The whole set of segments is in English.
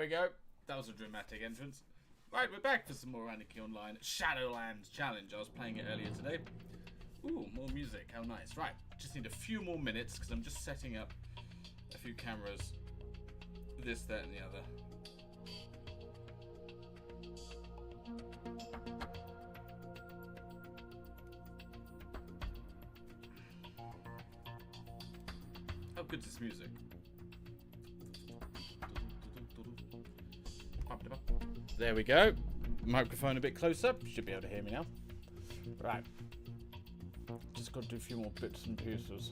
we go. That was a dramatic entrance. Right, we're back for some more Anarchy Online Shadowlands challenge. I was playing it earlier today. Ooh, more music. How nice. Right, just need a few more minutes because I'm just setting up a few cameras. This, that, and the other. How good's this music? There we go. Microphone a bit closer. Should be able to hear me now. Right. Just got to do a few more bits and pieces.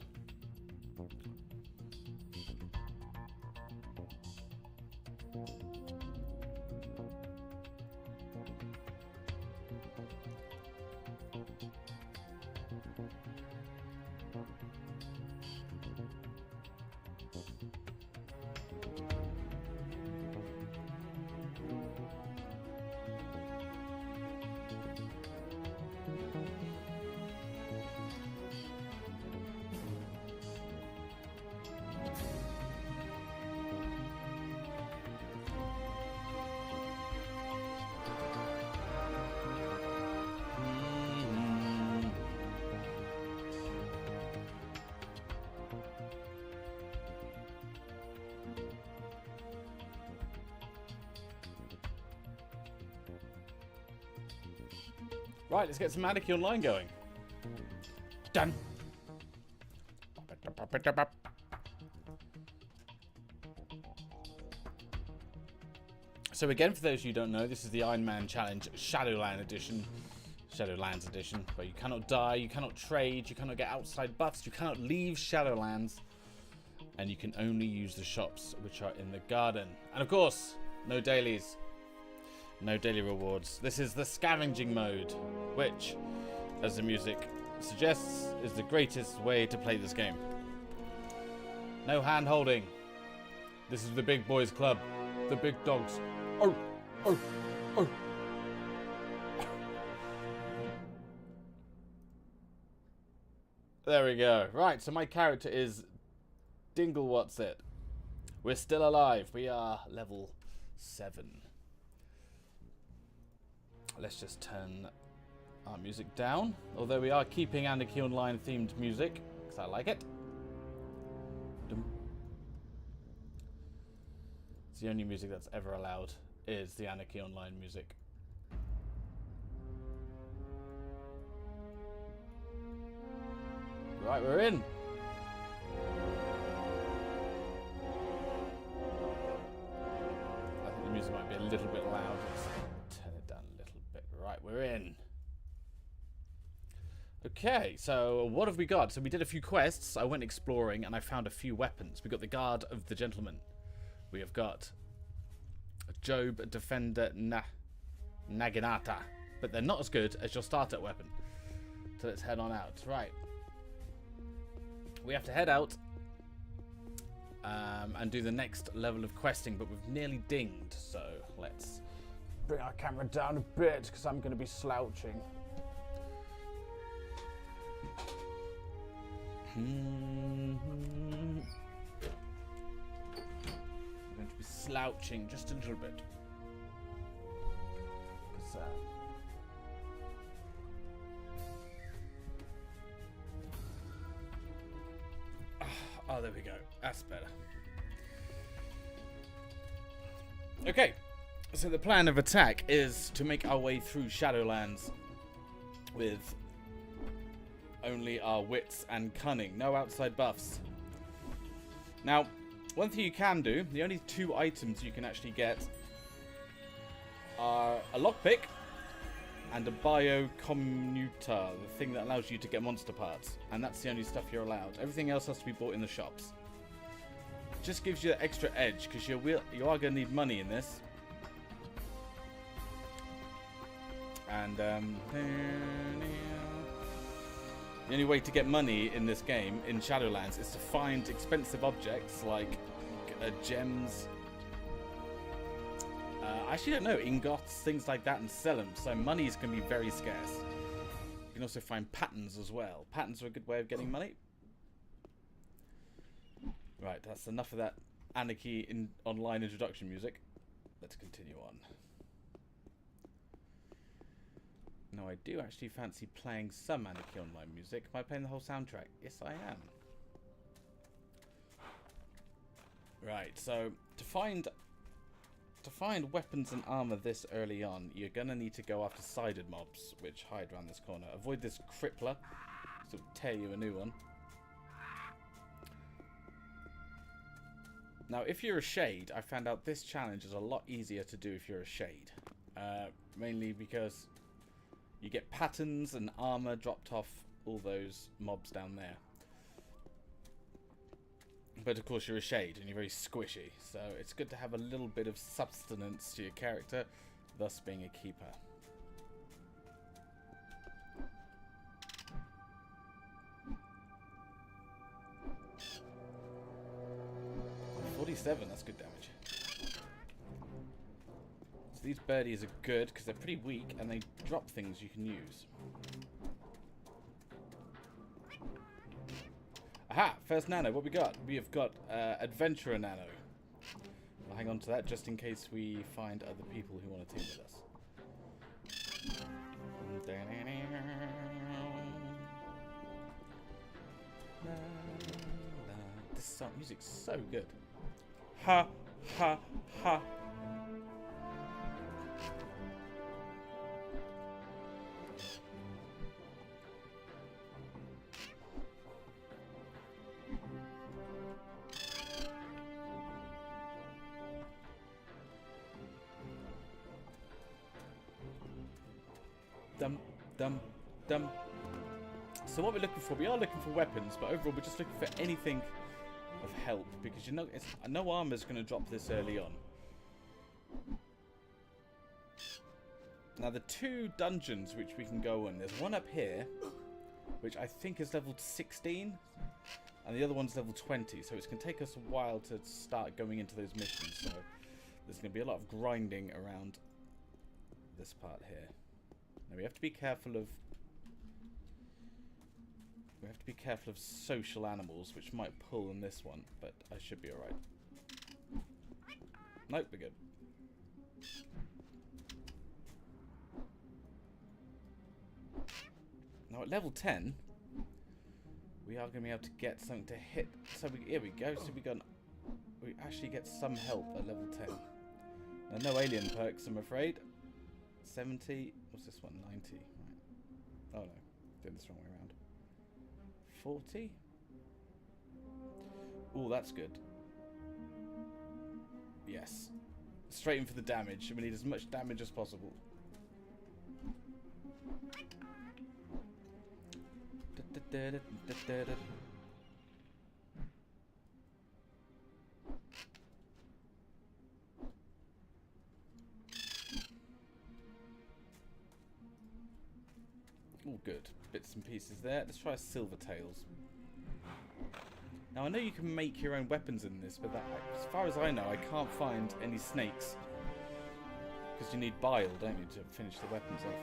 Right, let's get some Anarchy Online going. Done. So again, for those of you who don't know, this is the Iron Man Challenge Shadowlands edition, where you cannot die, you cannot trade, you cannot get outside buffs, you cannot leave Shadowlands, and you can only use the shops which are in the garden. And of course, no dailies. No daily rewards. This is the scavenging mode, which, as the music suggests, is the greatest way to play this game. No hand holding. This is the big boys club. The big dogs. Oh, oh, oh. There we go. Right, so my character is Dingle What's It. We're still alive. We are level 7. Let's just turn our music down. Although we are keeping Anarchy Online themed music, because I like it. It's the only music that's ever allowed is the Anarchy Online music. Right, we're in. I think the music might be a little bit loud. Let's turn it down a little bit. Right, we're in. Okay, so what have we got? So we did a few quests. I went exploring and I found a few weapons. We got the Guard of the Gentleman. We have got a Job Defender Naginata. But they're not as good as your starter weapon. So let's head on out. Right. We have to head out and do the next level of questing, but we've nearly dinged. So let's bring our camera down a bit because I'm going to be slouching. I'm going to be slouching just a little bit. Oh, there we go. That's better. Okay, so the plan of attack is to make our way through Shadowlands with only our wits and cunning. No outside buffs. Now, one thing you can do, the only 2 items you can actually get are a lockpick and a biocommuter, the thing that allows you to get monster parts. And that's the only stuff you're allowed. Everything else has to be bought in the shops. Just gives you that extra edge, because you are going to need money in this. And the only way to get money in this game, in Shadowlands, is to find expensive objects like gems. I actually don't know, ingots, things like that, and sell them. So money is going to be very scarce. You can also find patterns as well. Patterns are a good way of getting money. Right, that's enough of that Anarchy Online introduction music. let's continue on. Now, I do actually fancy playing some Anarchy Online music. Am I playing the whole soundtrack? Yes, I am. Right, so to find weapons and armor this early on, you're gonna need to go after sided mobs, which hide around this corner. Avoid this crippler, so it'll tear you a new one. Now, if you're a shade, I found out this challenge is a lot easier to do if you're a shade. Mainly because you get patterns and armor dropped off all those mobs down there. But of course you're a shade and you're very squishy, so it's good to have a little bit of substance to your character, thus being a keeper. 47, that's good damage. So these birdies are good because they're pretty weak and they drop things you can use. Aha! First nano, what we got? We have got Adventurer Nano. We'll hang on to that just in case we find other people who want to team with us. This song music's so good. Ha ha ha. Dum, dum, dum. So what we're looking for, we are looking for weapons, but overall we're just looking for anything of help, because you know, no armor's going to drop this early on. Now the two dungeons which we can go on, there's one up here, which I think is level 16, and the other one's level 20, so it's going to take us a while to start going into those missions, so there's going to be a lot of grinding around this part here. Now we have to be careful of social animals, which might pull in this one, but I should be alright. Nope, we're good. Now at level 10, we are going to be able to get something to hit. So here we go. So we actually get some help at level 10. Now no alien perks, I'm afraid. 70. What's this one? 90. Right. Oh no, doing this wrong way around. 40. Oh, that's good. Yes. Straight in for the damage. We need as much damage as possible. All good. Bits and pieces there. Let's try Silver Tails. Now I know you can make your own weapons in this, but as far as I know, I can't find any snakes. Because you need bile, don't you, to finish the weapons off.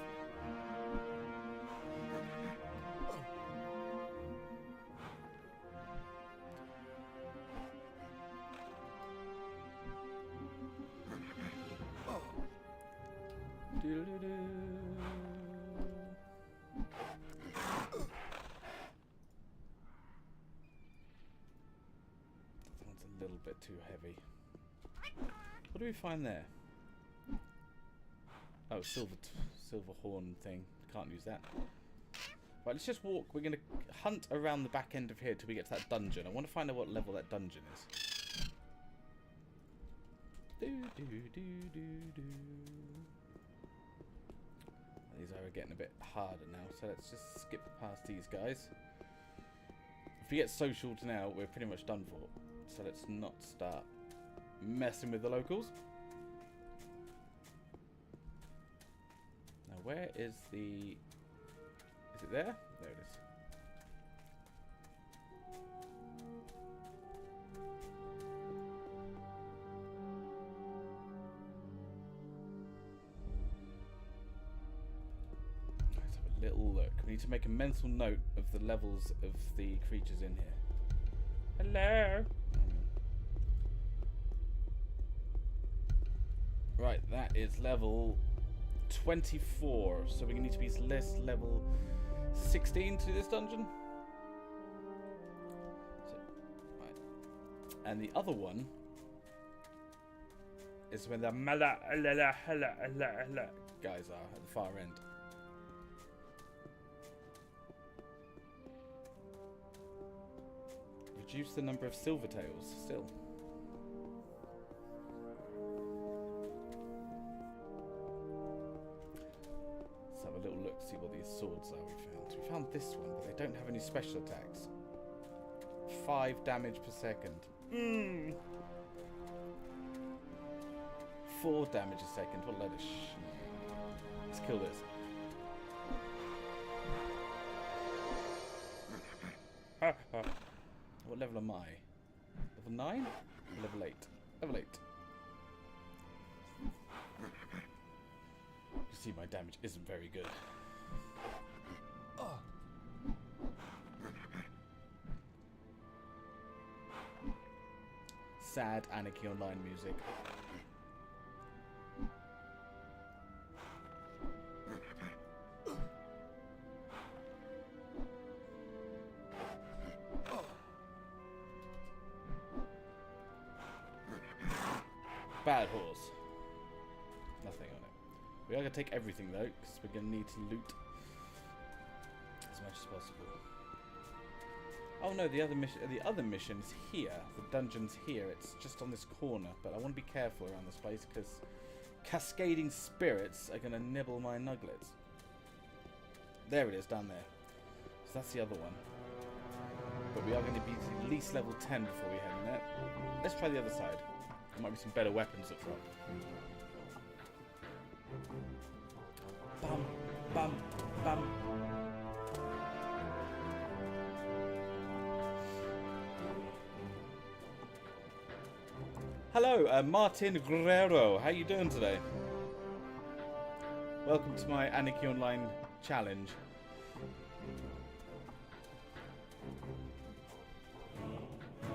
A little bit too heavy. What do we find there? Oh, silver horn thing. Can't use that. Right, let's just walk. We're going to hunt around the back end of here till we get to that dungeon. I want to find out what level that dungeon is. These are getting a bit harder now, so let's just skip past these guys. If we get socialed now, we're pretty much done for. So let's not start messing with the locals. Now where is the... Is it there? There it is. Let's have a little look. We need to make a mental note of the levels of the creatures in here. Hello. Right, that is level 24. So we need to be level 16 to do this dungeon. So, right. And the other one is when the guys are at the far end. Reduce the number of silvertails still. Let's have a little look, see what these swords are we found. We found this one, but they don't have any special attacks. 5 damage per second. 4 damage a second. What a load of Let's kill this. What level am I? Level 9? Or level 8? Level 8. You see my damage isn't very good. Oh. Sad Anarchy Online music. Bad horse. Nothing on it. We are going to take everything though, because we're going to need to loot as much as possible. Oh no, the other mission is here. The dungeon's here. It's just on this corner, but I want to be careful around this place because cascading spirits are going to nibble my nuggets. There it is, down there. So that's the other one. But we are going to be at least level 10 before we head in there. Let's try the other side. There might be some better weapons that drop. Bum, bum, bum. Hello, Martin Guerrero. How you doing today? Welcome to my Anarchy Online challenge.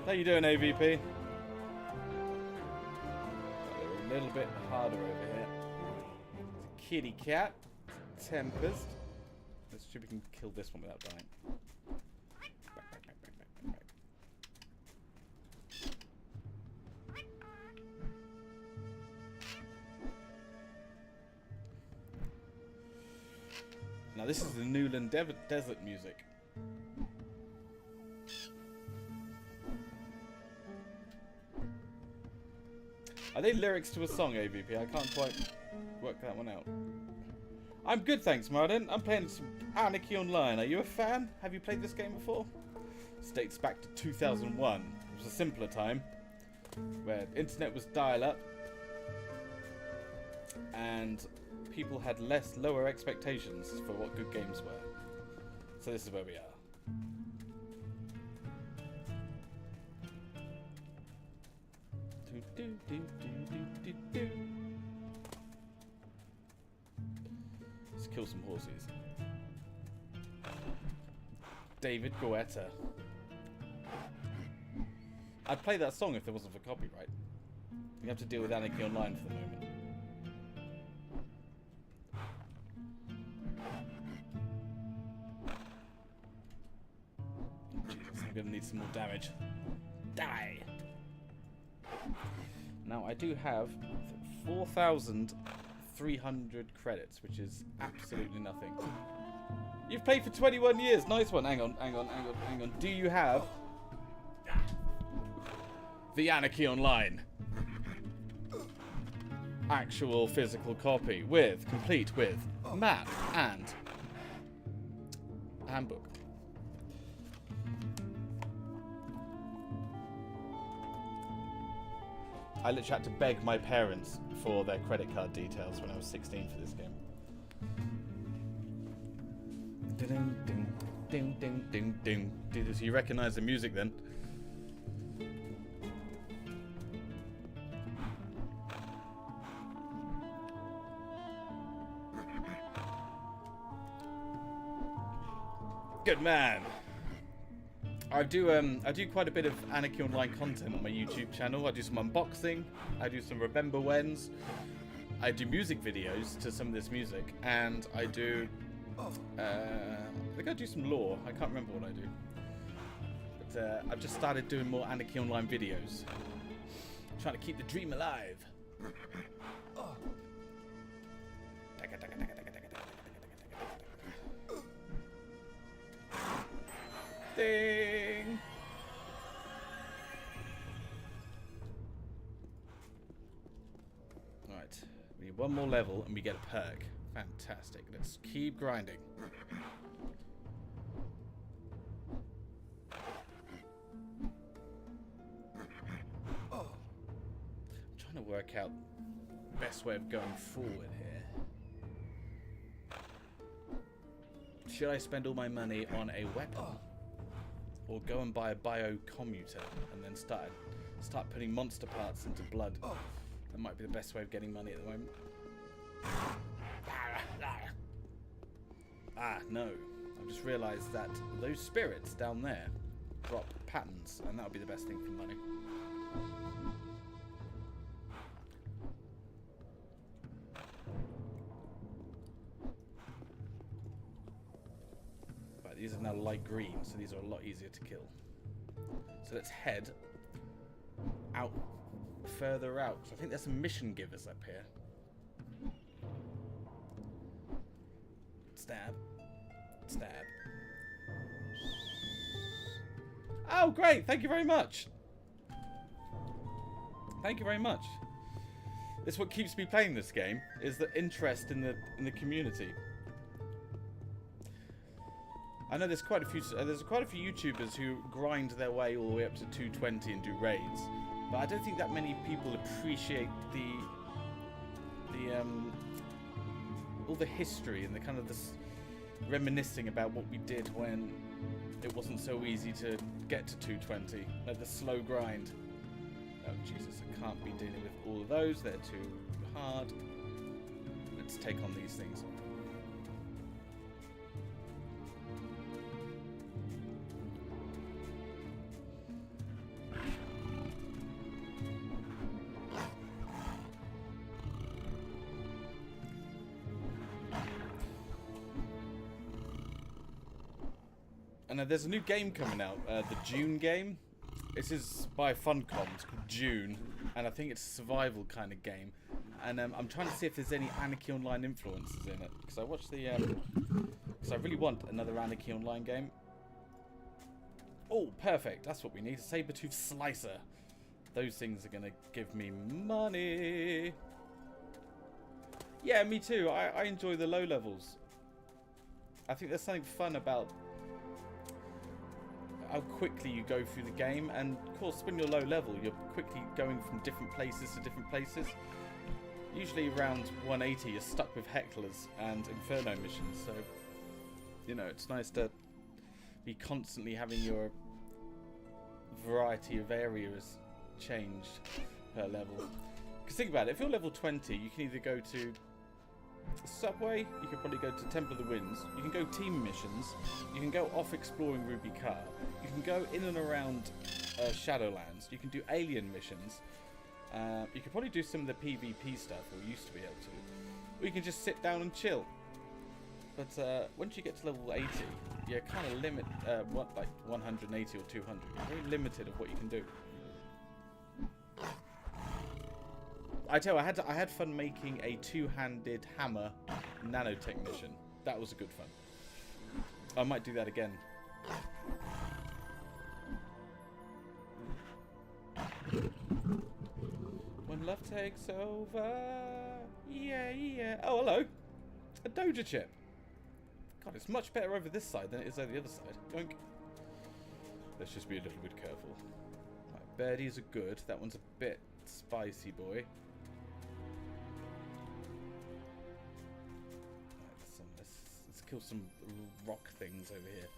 How you doing, AVP? A little bit harder over here. It's a kitty cat. Tempest. Let's see if we can kill this one without dying. Now this is the Newland Desert music. Are they lyrics to a song, AVP? I can't quite work that one out. I'm good, thanks, Martin. I'm playing some Anarchy Online. Are you a fan? Have you played this game before? This dates back to 2001. It was a simpler time where internet was dial-up and people had lower expectations for what good games were. So this is where we are. Let's kill some horses. David Guetta. I'd play that song if there wasn't for copyright. You have to deal with Anarchy Online for the moment. Jesus, I'm gonna need some more damage. Die! Now I do have 4,300 credits, which is absolutely nothing. You've played for 21 years. Nice one. Hang on. Do you have the Anarchy Online actual physical copy complete with map and handbook? I literally had to beg my parents for their credit card details when I was 16 for this game. Do you recognise the music then? Good man. I do quite a bit of Anarchy Online content on my YouTube channel. I do some unboxing. I do some Remember Whens. I do music videos to some of this music, and I do. I think I do some lore. I can't remember what I do. But I've just started doing more Anarchy Online videos. Trying to keep the dream alive. Ding! Right, we need one more level and we get a perk. Fantastic. Let's keep grinding. I'm trying to work out the best way of going forward here. Should I spend all my money on a weapon? Or go and buy a biocommuter and then start putting monster parts into blood? That might be the best way of getting money at the moment. Ah, no. I've just realised that those spirits down there drop patterns, and that would be the best thing for money. Right, these are now light green, so these are a lot easier to kill. So let's head out, further out. So I think there's some mission givers up here. Stab. Stab. Oh, great! Thank you very much. Thank you very much. It's what keeps me playing this game, is the interest in the community. I know there's quite a few YouTubers who grind their way all the way up to 220 and do raids, but I don't think that many people appreciate all the history and the kind of this reminiscing about what we did when it wasn't so easy to get to 220, like the slow grind. Oh Jesus, I can't be dealing with all of those, they're too hard. Let's take on these things. And there's a new game coming out, the June game. This is by Funcom, it's called June, and I think it's a survival kind of game. And I'm trying to see if there's any Anarchy Online influences in it, because I watched the, because I really want another Anarchy Online game. Oh, perfect, that's what we need, a saber-tooth slicer. Those things are going to give me money. Yeah, me too, I enjoy the low levels. I think there's something fun about how quickly you go through the game, and of course when you're low level you're quickly going from different places to different places. Usually around 180 you're stuck with hecklers and inferno missions, so you know it's nice to be constantly having your variety of areas changed per level. Because think about it, if you're level 20 you can either go to Subway, you can probably go to Temple of the Winds, you can go team missions, you can go off exploring Ruby Car, you can go in and around Shadowlands, you can do alien missions, you can probably do some of the PvP stuff, or used to be able to, or you can just sit down and chill. But once you get to level 80, you're kind of like 180 or 200, you're very limited of what you can do. I tell you, I had fun making a two-handed hammer nanotechnician. That was a good fun. I might do that again. When love takes over, yeah, yeah. Oh, hello, a Doja chip. God, it's much better over this side than it is over the other side. Doink. Let's just be a little bit careful. Right, birdies are good. That one's a bit spicy, boy. Let's kill some rock things over here.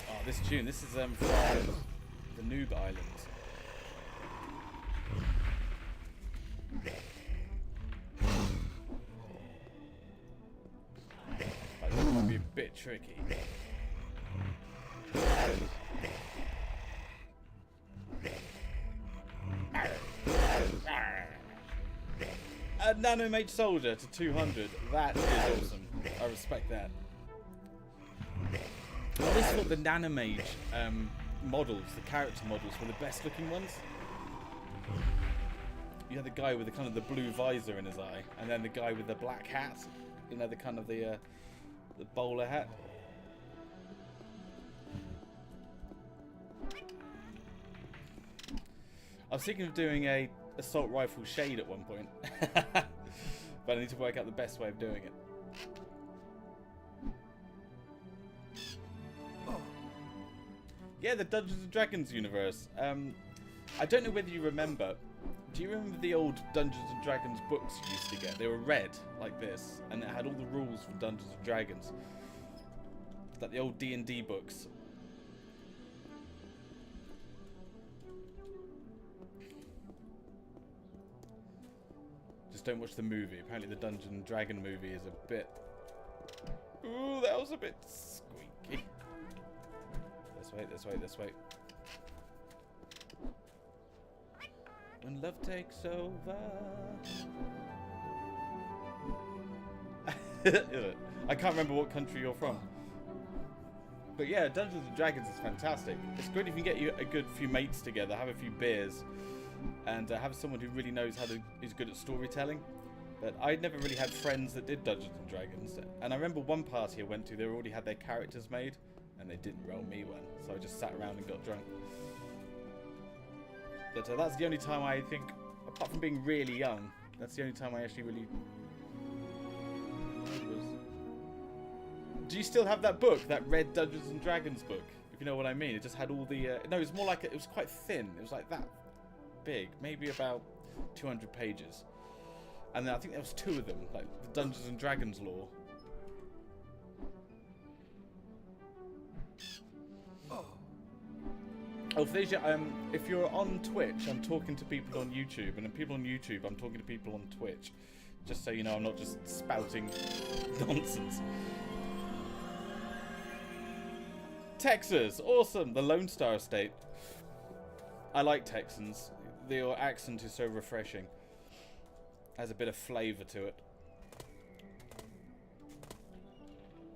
Oh, this tune. This is from the Noob Islands. tricky. A nanomage soldier to 200. That is awesome. I respect that. I always thought the nanomage models, the character models, were the best looking ones. You had the guy with the kind of the blue visor in his eye, and then the guy with the black hat. You know, the kind of the bowler hat. I was thinking of doing a assault rifle shade at one point, but I need to work out the best way of doing it. Yeah, the Dungeons and Dragons universe. I don't know whether you remember. Do you remember the old Dungeons and Dragons books you used to get? They were red, like this, and it had all the rules for Dungeons and Dragons. Like the old D&D books. Just don't watch the movie. Apparently the Dungeon and Dragon movie is a bit... Ooh, that was a bit squeaky. This way, this way, this way. When love takes over. I can't remember what country you're from. But yeah, Dungeons and Dragons is fantastic. It's good if you can get you a good few mates together, have a few beers, and have someone who really knows how to is good at storytelling. But I'd never really had friends that did Dungeons and Dragons. And I remember one party I went to, they already had their characters made, and they didn't roll me one. So I just sat around and got drunk. But that's the only time I think, apart from being really young, that's the only time I actually really... Do you still have that book, that red Dungeons and Dragons book? If you know what I mean. It just had all the... no, it was more like... It was quite thin. It was like that big. Maybe about 200 pages. And then I think there was 2 of them, like the Dungeons and Dragons lore. Oh, if you're on Twitch, I'm talking to people on YouTube, and then people on YouTube, I'm talking to people on Twitch. Just so you know, I'm not just spouting nonsense. Texas, awesome! The Lone Star Estate. I like Texans. Their accent is so refreshing. Has a bit of flavour to it.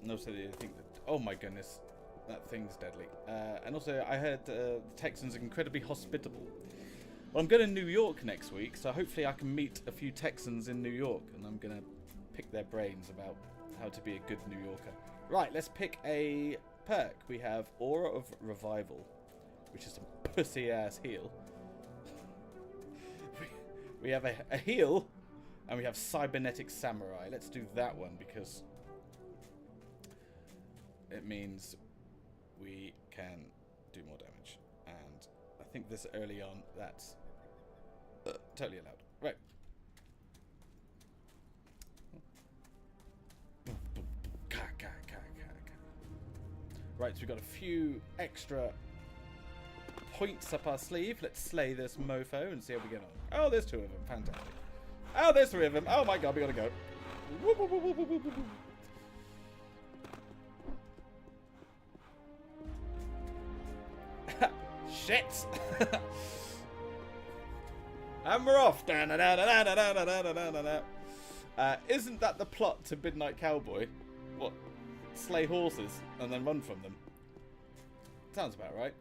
And also, I think that... Oh my goodness. That thing's deadly. And also, I heard the Texans are incredibly hospitable. Well, I'm going to New York next week, so hopefully I can meet a few Texans in New York, and I'm going to pick their brains about how to be a good New Yorker. Right, let's pick a perk. We have Aura of Revival, which is a pussy-ass heal. We have a heal, and we have Cybernetic Samurai. Let's do that one, because it means... we can do more damage, and I think this early on, that's totally allowed. Right. Right, so we've got a few extra points up our sleeve. Let's slay this mofo and see how we get on. Oh, there's 2 of them. Fantastic. Oh, there's 3 of them. Oh my god, we gotta go. Whoop, whoop, whoop, whoop, whoop, whoop. Shit! And we're off! Isn't that the plot to Midnight Cowboy? What? Slay horses and then run from them? Sounds about right.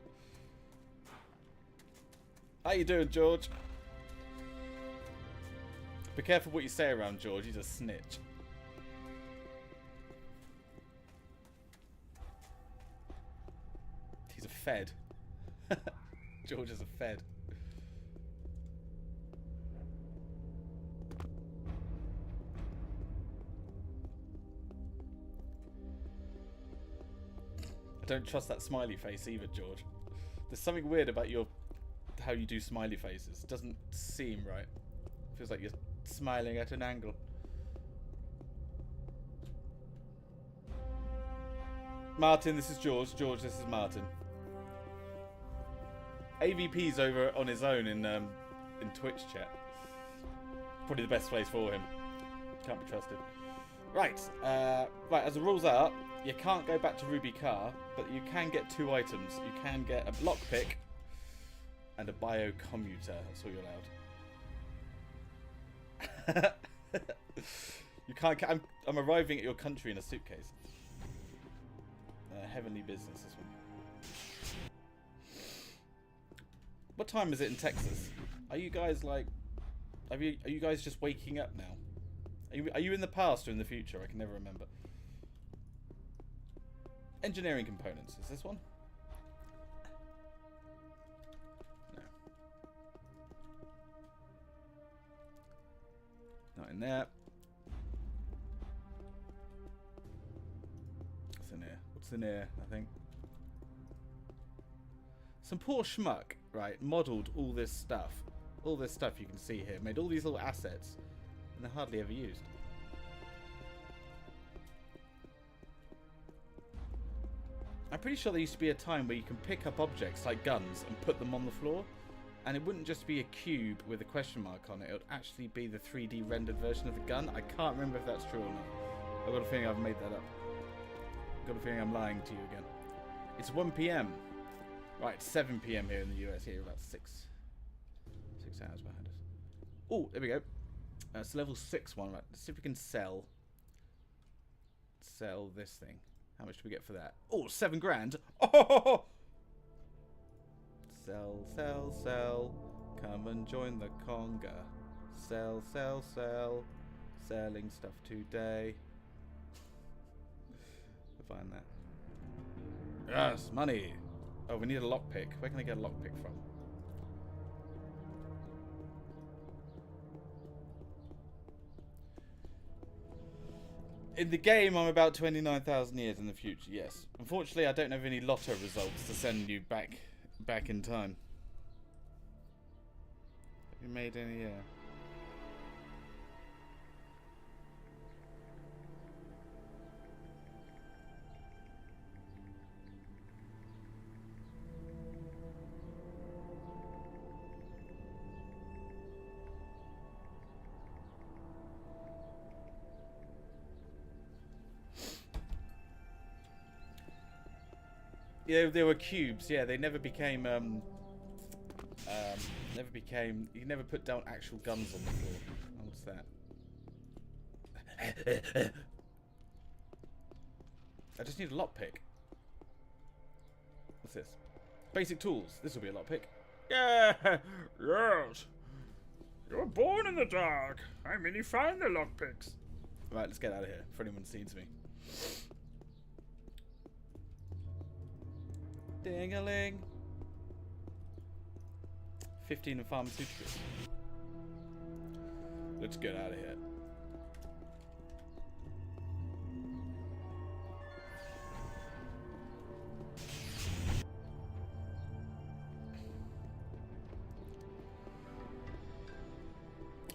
How you doing, George? Be careful what you say around George, he's a snitch. He's a fed. George is a fed. I don't trust that smiley face either, George. There's something weird about how you do smiley faces. It doesn't seem right. Feels like you're smiling at an angle. Martin, this is George. George, this is Martin. AVP's over on his own in Twitch chat. Probably the best place for him. Can't be trusted. Right. Right, as the rules are, You can't go back to Ruby Car, but you can get 2 items. You can get a lockpick and a biocommuter. That's all you're allowed. You can't. I'm arriving at your country in a suitcase. Heavenly business, this one. What time is it in Texas? Are you guys like? Are you guys just waking up now? Are you in the past or in the future? I can never remember. Engineering components. Is this one? No. Not in there. What's in here? What's in here? I think. Some poor schmuck, right, modelled all this stuff. All this stuff you can see here. Made all these little assets. And they're hardly ever used. I'm pretty sure there used to be a time where you can pick up objects like guns and put them on the floor. And it wouldn't just be a cube with a question mark on it. It would actually be the 3D rendered version of the gun. I can't remember if that's true or not. I've got a feeling I've made that up. I've got a feeling I'm lying to you again. It's 1 PM. Right, it's 7 PM here in the US. Here, about 6 hours behind us. Oh, there we go. It's level 6 one. Right, let's see if we can sell this thing. How much do we get for that? Oh, 7 grand. Oh! Sell, sell, sell. Come and join the conga. Sell, sell, sell. Selling stuff today. We'll find that. Yes, money. Oh, we need a lockpick. Where can I get a lockpick from? In the game, I'm about 29,000 years in the future, yes. Unfortunately, I don't have any lotto results to send you back in time. Have you made any, Yeah, they were cubes. Yeah, they never became. You never put down actual guns on the floor. Oh, what's that? I just need a lockpick. What's this? Basic tools. This will be a lockpick. Yeah, yes. You're born in the dark. I mean, you find the lockpicks. Right, let's get out of here. For anyone sees me. Ding-a-ling. 15 in pharmaceuticals. Let's get out of here.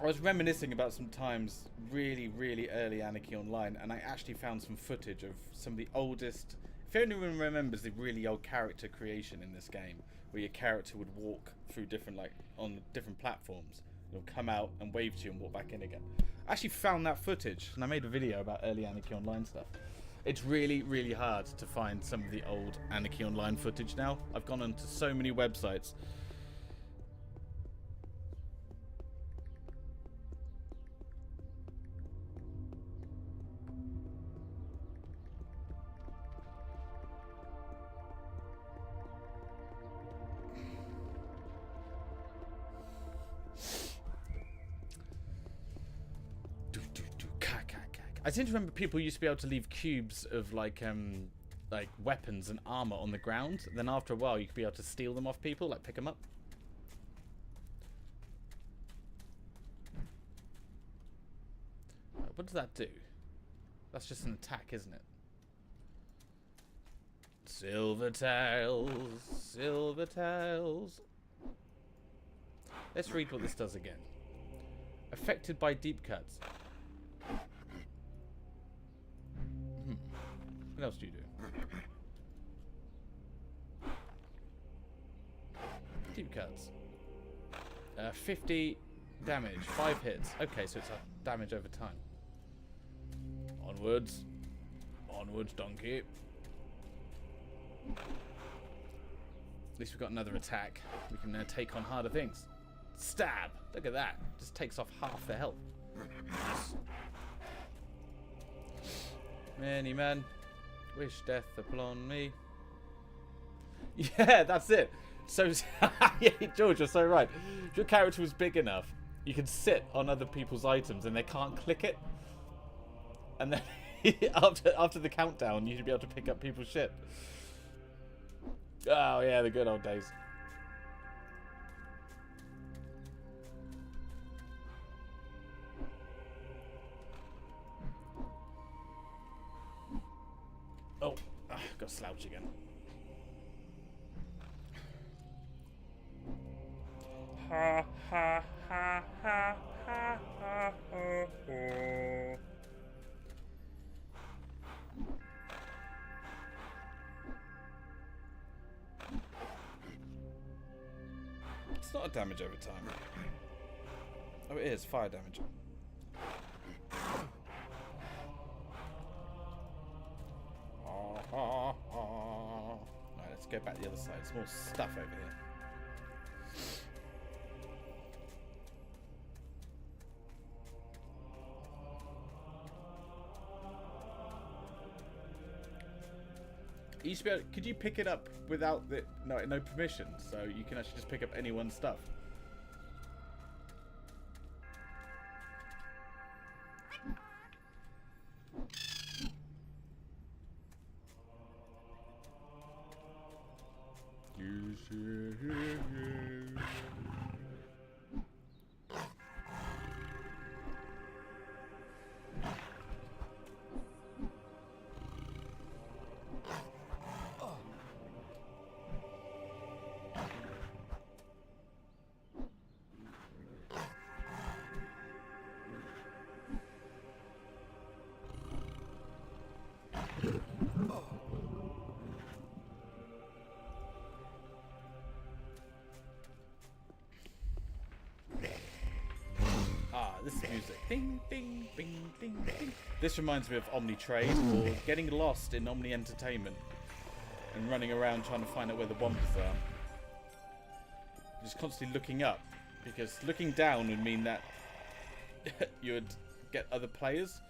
I was reminiscing about some times really, really early Anarchy Online, and I actually found some footage of some of the oldest. If anyone remembers the really old character creation in this game, where your character would walk through different, like, on different platforms, it'll come out and wave to you and walk back in again. I actually found that footage, and I made a video about early Anarchy Online stuff. It's really, really hard to find some of the old Anarchy Online footage now. I've gone onto so many websites. I seem to remember people used to be able to leave cubes of like weapons and armor on the ground. Then after a while, you could be able to steal them off people, like pick them up. What does that do? That's just an attack, isn't it? Silver tails, silver tails. Let's read what this does again. Affected by deep cuts. What else do you do? Deep cuts. 50 damage, 5 hits. Okay, so it's a damage over time. Onwards. Onwards, donkey. At least we've got another attack. We can take on harder things. Stab! Look at that. Just takes off half the health. Nice. Many men wish death upon me. Yeah, that's it. So, yeah, George, you're so right. If your character was big enough, you can sit on other people's items and they can't click it. And then after the countdown, you should be able to pick up people's shit. Oh, yeah, the good old days. Oh, got to slouch again. Ha ha ha ha ha ha ho ho. It's not a damage over time. Oh, it is fire damage. Right, let's go back to the other side. There's more stuff over here. You used to be able, could you pick it up without the no permission? So you can actually just pick up anyone's stuff. This is music. Ding, ding, ding, ding, ding. This reminds me of Omni Trade or getting lost in Omni Entertainment and running around trying to find out where the Whompers are. Just constantly looking up, because looking down would mean that you would get other players.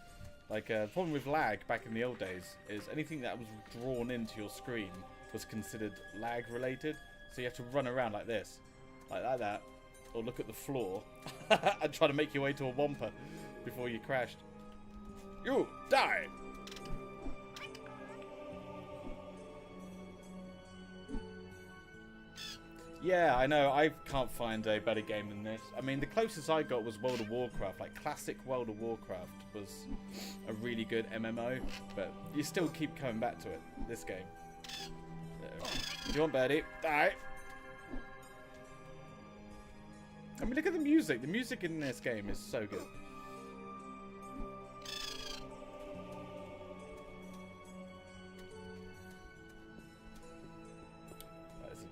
Like, the problem with lag back in the old days is anything that was drawn into your screen was considered lag related. So you have to run around like this, like that. Or look at the floor and try to make your way to a Whomper before you crashed. You die! Yeah, I know. I can't find a better game than this. I mean, the closest I got was World of Warcraft. Like, classic World of Warcraft was a really good MMO. But you still keep coming back to it. This game. Do you want birdie? Die! I mean, look at the music. The music in this game is so good. There's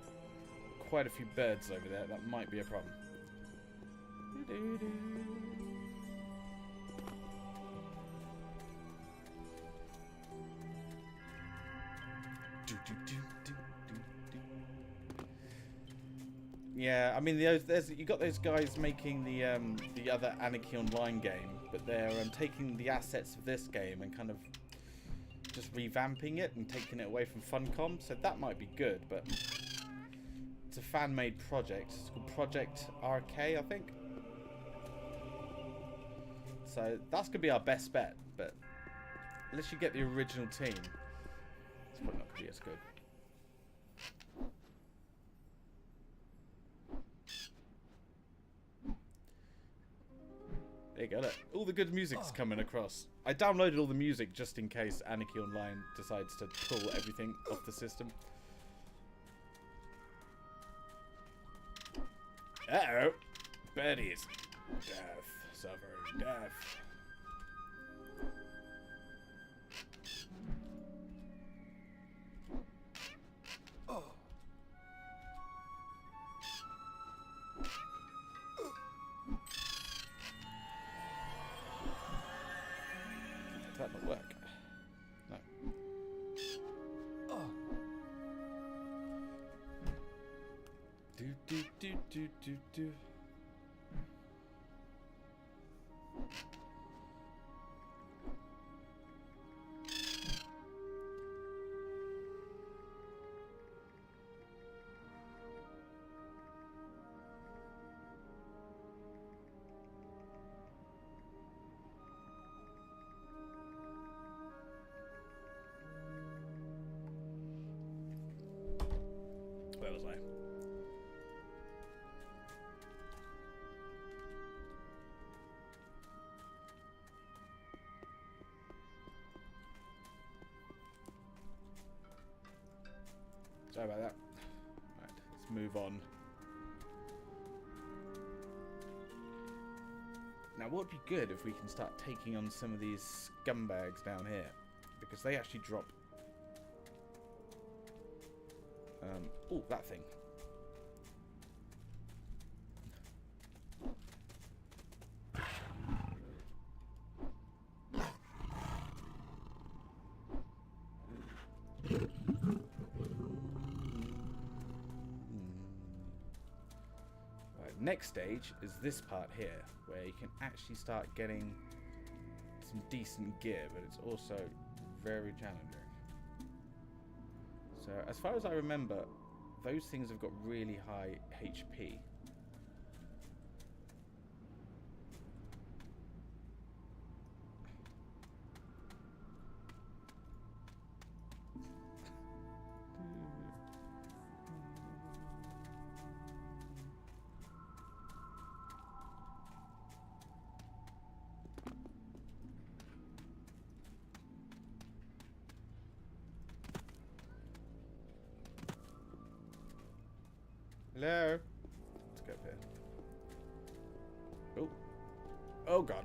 quite a few birds over there. That might be a problem. Yeah, I mean, you got those guys making the other Anarchy Online game, but they're taking the assets of this game and kind of just revamping it and taking it away from Funcom. So that might be good, but it's a fan-made project. It's called Project RK, I think. So that's gonna be our best bet, but unless you get the original team, it's probably not gonna be as good. There you go, look. All the good music's coming across. I downloaded all the music just in case Anarchy Online decides to pull everything off the system. Uh-oh. Birdies. Death. Suffering death. Did that not work? No. do. Where was I? Sorry about that. Right, let's move on. Now, what would be good if we can start taking on some of these scumbags down here? Because they actually drop... oh, that thing. Next stage is this part here, where you can actually start getting some decent gear, but it's also very challenging. So, as far as I remember, those things have got really high HP. Hello? Let's go up here. Oh. Oh, God.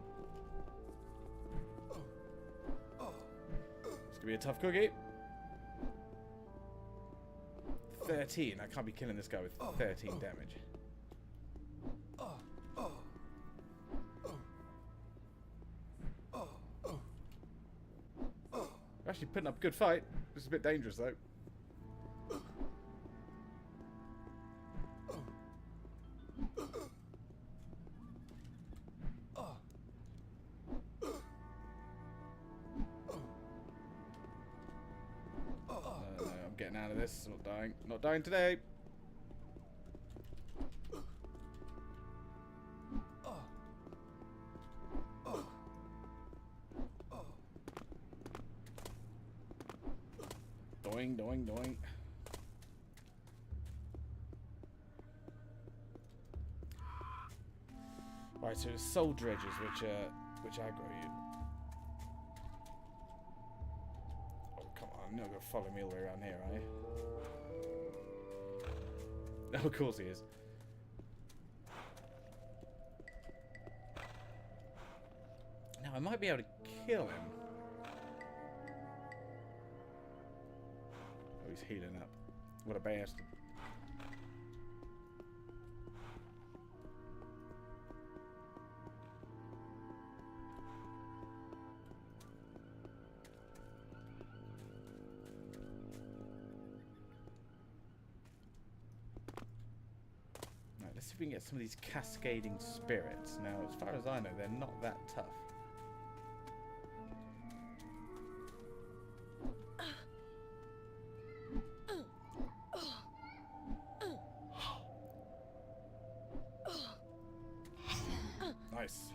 It's gonna be a tough cookie. 13. I can't be killing this guy with 13 damage. We're actually putting up a good fight. This is a bit dangerous, though. Getting out of this. Not dying. Not dying today. Doing, doing, doing. Right, so it's soul dredges which aggro you. You're not going to follow me all the way around here, are you? Oh, of course he is. Now, I might be able to kill him. Oh, he's healing up. What a bastard. Let's see if we can get some of these cascading spirits. Now, as far as I know, they're not that tough. Nice.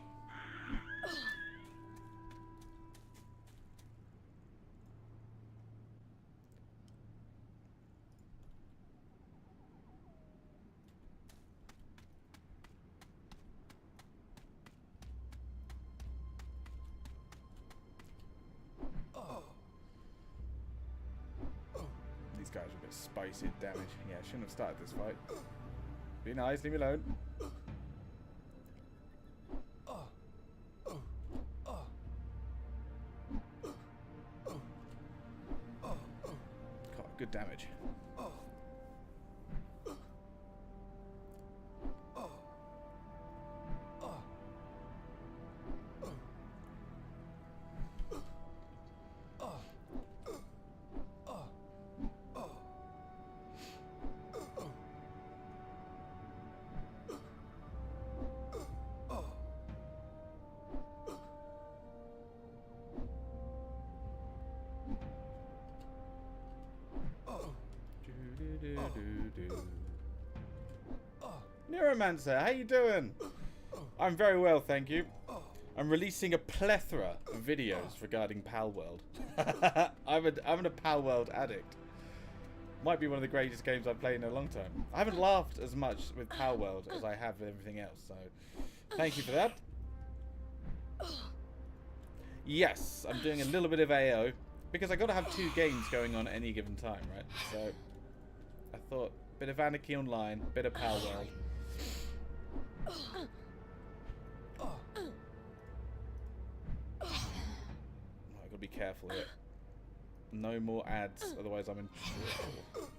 These guys are a bit spicy at damage. Yeah, I shouldn't have started this fight. Be nice, leave me alone. God, good damage. Neuromancer, how you doing? I'm very well, thank you. I'm releasing a plethora of videos regarding Palworld. I'm a Palworld addict. Might be one of the greatest games I've played in a long time. I haven't laughed as much with Palworld as I have with everything else, so thank you for that. Yes, I'm doing a little bit of AO because I got to have 2 games going on at any given time, right? So I thought a bit of Anarchy Online, a bit of Palworld. I've got to be careful here. No more ads, otherwise I'm in trouble.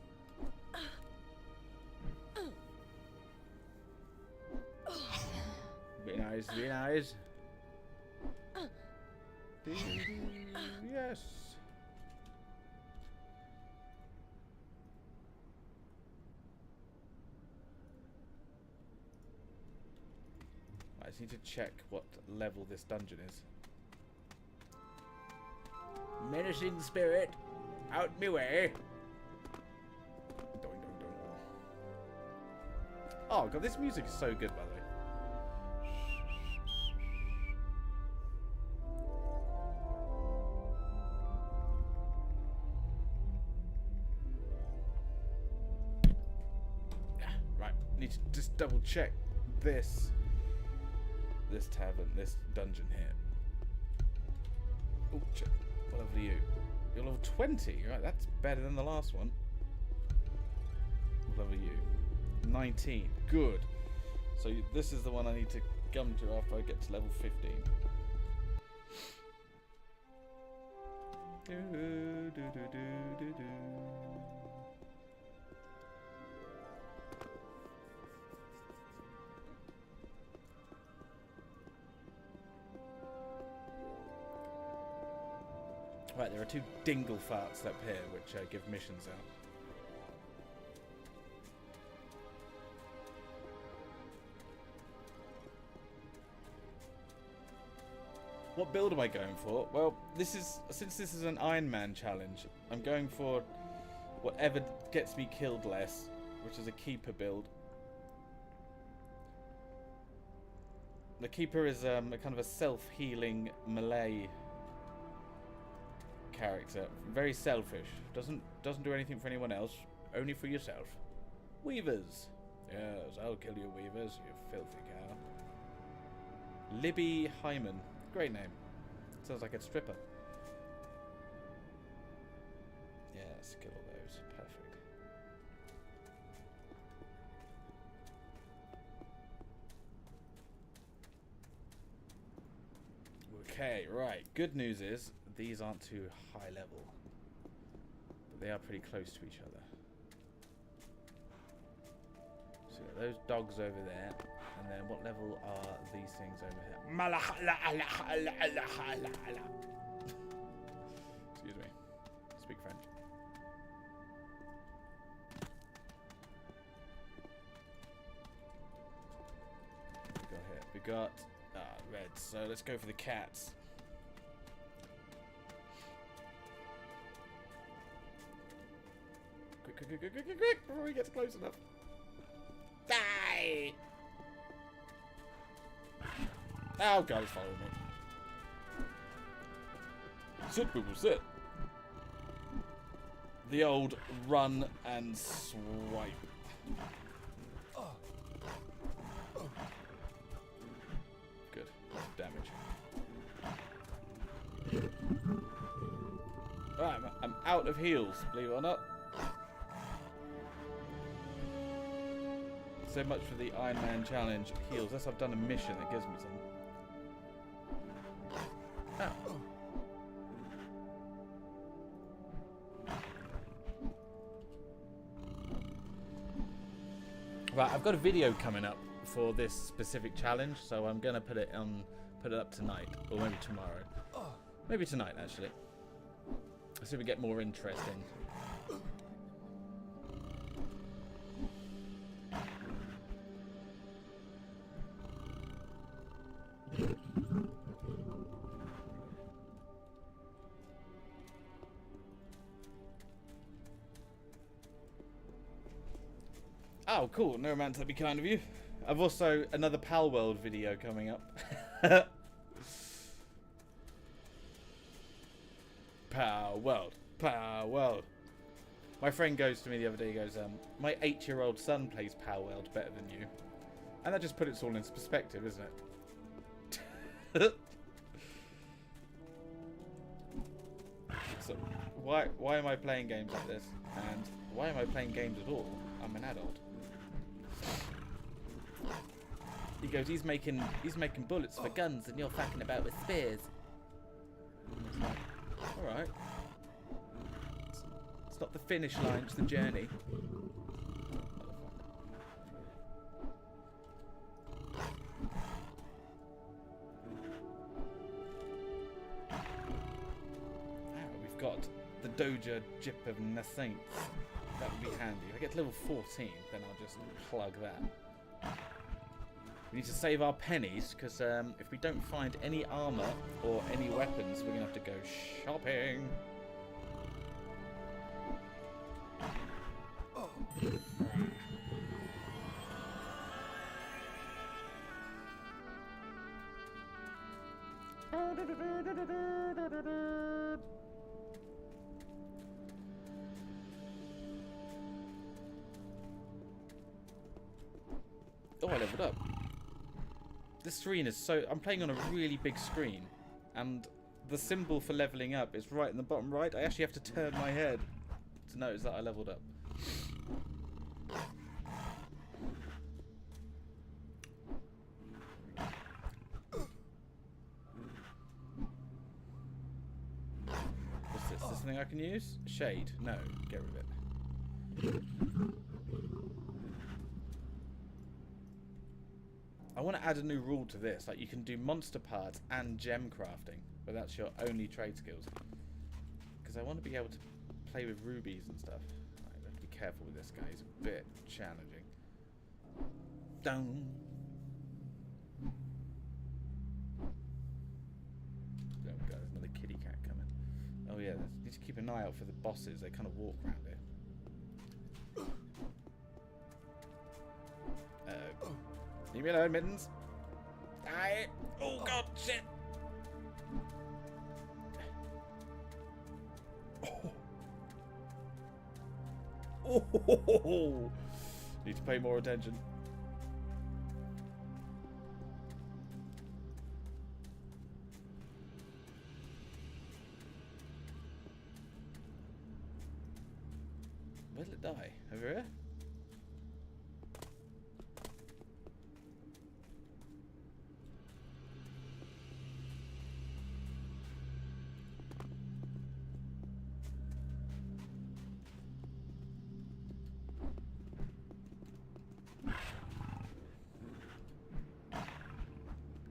Be nice, be nice. Yes. I just need to check what level this dungeon is. Menacing spirit, out me way. Doing, doing, doing. Oh god, this music is so good, by the way. Right, need to just double check this tavern, this dungeon here. Oh, check. What level are you? You're level 20, right? That's better than the last one. What level are you? 19. Good. So this is the one I need to come to after I get to level 15. Right, there are 2 dingle farts up here which give missions out. What build am I going for? Well, since this is an Iron Man challenge, I'm going for whatever gets me killed less, which is a keeper build. The keeper is a kind of a self-healing melee character, very selfish. Doesn't do anything for anyone else, only for yourself. Weavers. Yes, I'll kill you, Weavers, you filthy cow. Libby Hyman. Great name. Sounds like a stripper. Yes, kill all those. Perfect. Okay, right. Good news is these aren't too high level, but they are pretty close to each other. So those dogs over there, and then what level are these things over here? Excuse me. Speak French. What we got here? We got reds. So let's go for the cats. Quick, before he gets close enough. Die! Oh god, he's following me. Sit, people, sit. The old run and swipe. Good. Damage. Alright, I'm out of heals, believe it or not. So much for the Iron Man challenge heals. Unless I've done a mission that gives me some. Oh. Right, I've got a video coming up for this specific challenge, so I'm gonna put it up tonight, or maybe tomorrow. Maybe tonight, actually. So we get more interesting. Oh, Wow, cool. No man, that'd be kind of you. I've also another Pal World video coming up. Pal World, Pal World. My friend goes to me the other day, he goes, my 8-year-old son plays Pal World better than you. And that just put it all into perspective, isn't it? So, why am I playing games like this? And why am I playing games at all? I'm an adult. He goes, he's making bullets for guns and you're fucking about with spears. Like, alright. It's not the finish line, it's the journey. We've got the Doja Jip of Nassaints. That would be handy. If I get to level 14, then I'll just plug that. We need to save our pennies, because if we don't find any armor or any weapons, we're going to have to go shopping. Oh, I leveled up. This screen is so... I'm playing on a really big screen. And the symbol for leveling up is right in the bottom right. I actually have to turn my head to notice that I leveled up. What's this? Is this something I can use? Shade? No. Get rid of it. I want to add a new rule to this, like you can do monster parts and gem crafting, but that's your only trade skills. Because I want to be able to play with rubies and stuff. Right, I have to be careful with this guy, he's a bit challenging. Down. There we go, there's another kitty cat coming. Oh yeah, need to keep an eye out for the bosses, they kind of walk around here. Leave me alone, Mittens. Die. Oh god, shit. Oh. Need to pay more attention. Where did it die? Over here?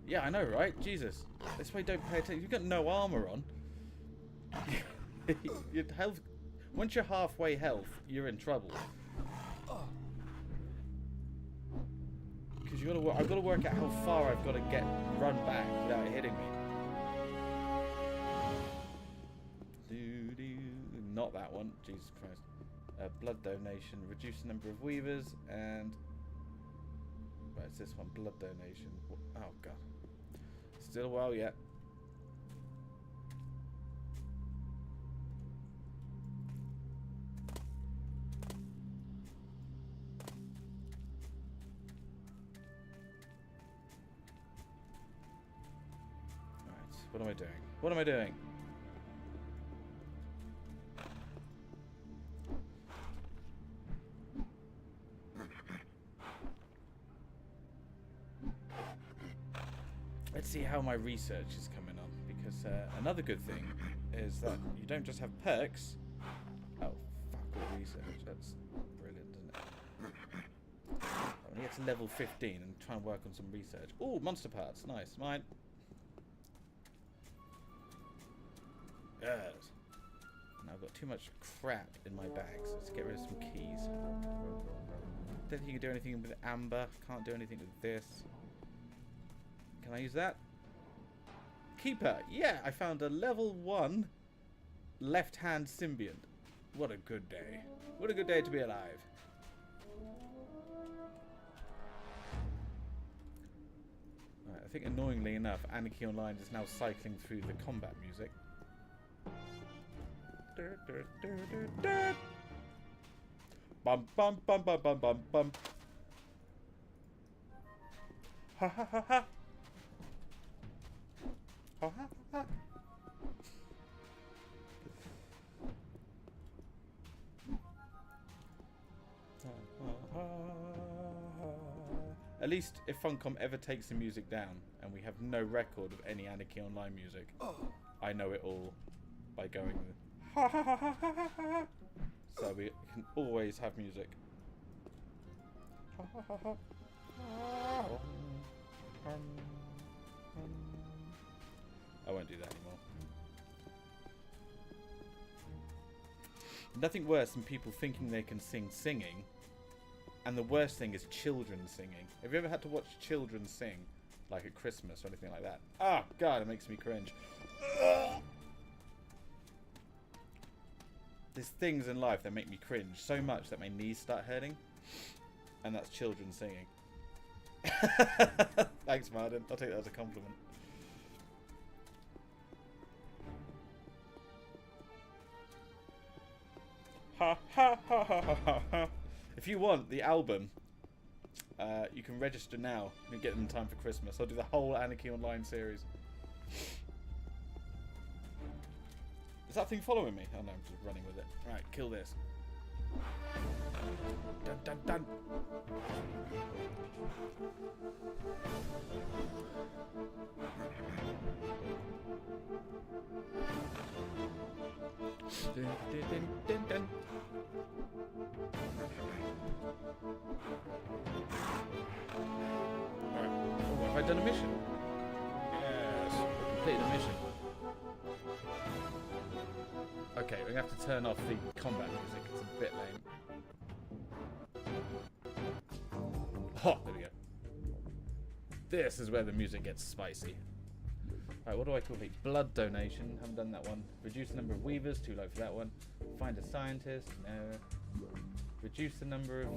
Yeah, I know, right? Jesus. This way don't pay attention. You've got no armor on. Your health... Once you're halfway health, you're in trouble. Because I've got to work out how far I've got to run back without it hitting me. Not that one. Jesus Christ. Blood donation. Reduce the number of weavers and... Right, it's this one. Blood donation. Oh, God. Still a while yet. Alright, what am I doing? What am I doing? Let's see how my research is coming on, because another good thing is that you don't just have perks. Oh, fuck all research. That's brilliant, isn't it? I want to get to level 15 and try and work on some research. Oh, monster parts. Nice. Mine. Yes. Now I've got too much crap in my bags. Let's get rid of some keys. Don't think you can do anything with amber. Can't do anything with this. Can I use that? Keeper. Yeah, I found a level 1 left-hand symbiont. What a good day. What a good day to be alive. think annoyingly enough, Anarchy Online is now cycling through the combat music. Bum bum bum bum bum bum bum. Ha ha ha ha. Ha ha ha. At least if Funcom ever takes the music down and we have no record of any Anarchy Online music, I know it all by going ha ha ha ha ha ha. So we can always have music. Ha ha ha ha. I won't do that anymore. Nothing worse than people thinking they can sing singing, and the worst thing is children singing. Have you ever had to watch children sing, like at Christmas or anything like that? Oh god, it makes me cringe. There's things in life that make me cringe so much that my knees start hurting, and that's children singing. Thanks, Martin. I'll take that as a compliment. Ha ha ha ha ha ha. If you want the album, you can register now and get them in time for Christmas. I'll do the whole Anarchy Online series. Is that thing following me? Oh no, I'm just running with it. Right, kill this. Dun dun dun. Dun, dun, dun, dun, dun. Alright. Oh, have I done a mission? Yes, I completed a mission. Okay, we're gonna have to turn off the combat music. It's a bit lame. Oh, there we go. This is where the music gets spicy. Right, what do I complete? Blood donation. Haven't done that one. Reduce the number of weavers. Too low for that one. Find a scientist. No. Reduce the number of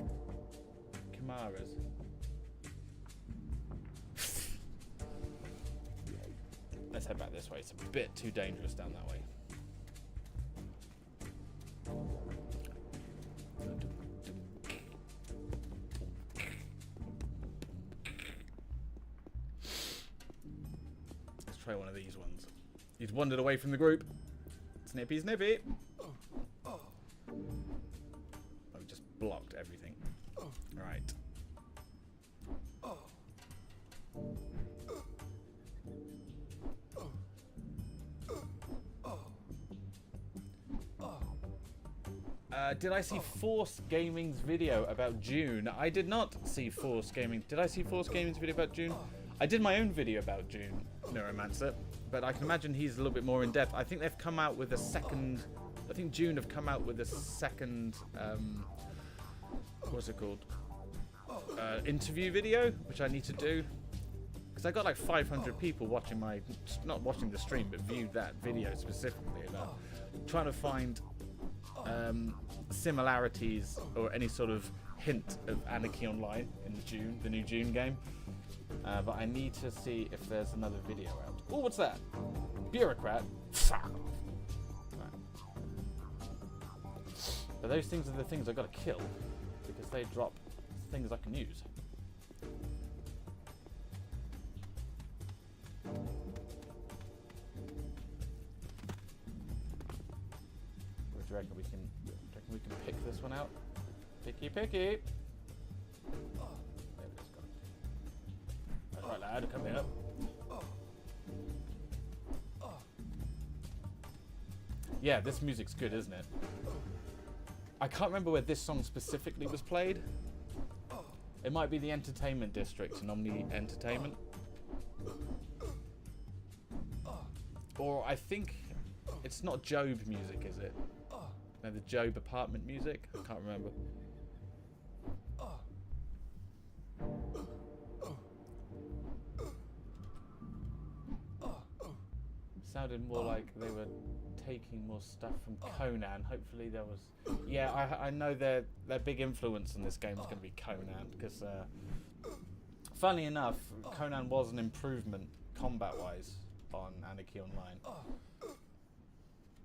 Chimaras. Let's head back this way. It's a bit too dangerous down that way. Let's try one of these ones. He's wandered away from the group. Snippy, snippy. Oh, we just blocked everything. Right. Did I see Force Gaming's video about June? I did not see Force Gaming. Did I see Force Gaming's video about June? I did my own video about June, Neuromancer, but I can imagine he's a little bit more in depth. I think they've come out with a second. I think June have come out with a second. What's it called? Interview video, which I need to do. Because I got like 500 people watching my, not watching the stream, but viewed that video specifically about trying to find similarities or any sort of hint of Anarchy Online in June, the new June game. But I need to see if there's another video out. Oh, what's that? Bureaucrat. Fuck off. Right. But those things are the things I've got to kill because they drop things I can use. Do you reckon we can pick this one out? Picky, picky. There it is, got it. That's right, lad. Come here. Yeah, this music's good, isn't it? I can't remember where this song specifically was played. It might be the Entertainment District in Omni Entertainment. Or I think it's not Job music, is it? No, the Job apartment music? I can't remember. Sounded more like they were taking more stuff from Conan. Hopefully there was... Yeah, I know their big influence in this game is going to be Conan, because Funnily enough, Conan was an improvement combat-wise on Anarchy Online.